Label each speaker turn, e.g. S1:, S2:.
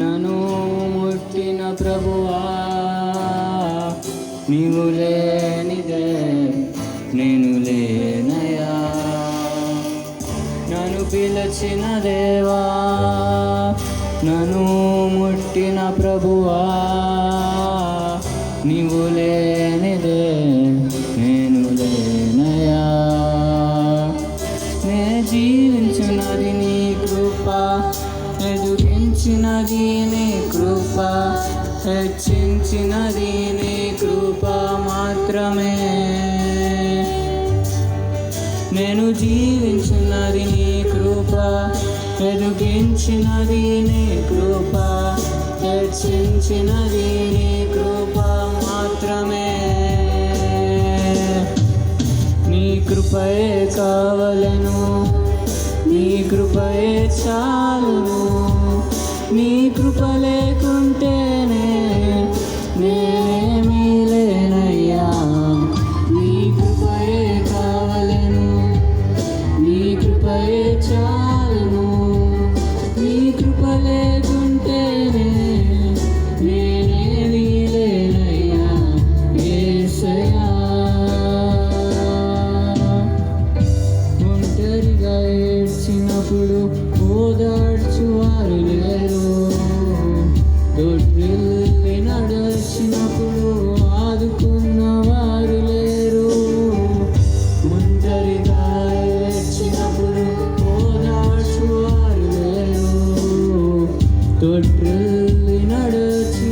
S1: నన్ను ముట్టిన ప్రభువా, నీవు లేనిదే నేను లేనయ్యా. నన్ను పిలిచిన దేవా, నన్ను ముట్టిన ప్రభువా, నీవు లేనిదే నేను లేనయ్యా. నే జీవించున్నది నీ కృప, ఎదుగించినది నీ కృప, హెచ్చించినది నీ కృప మాత్రమే. నేను జీవించున్నది నీ కృప, ఎదుగించినది నీ కృప, హెచ్చించినది నీ కృప మాత్రమే. నీ కృపయే కావలెను, నీ కృపయే చాలును. నీ కృప లేకుంటేనే నేనేమీ లేనయ్యా. నీ కృపయే కావలెను, నీ కృపయే చాలును. నీ కృప లేకుంటేనే నేనేమీ లేనయ్యా యేసయ్యా. ఒంటరిగా ఏడ్చినప్పుడు ఓదార్చువారు లేరు, దొడ్డిల్లి నడచినప్పుడు ఆదుకున్నవారు లేరు. ఒంటరిగా ఏడ్చినప్పుడు ఓదార్చువారు లేరు, దొడ్డిల్లి నడచి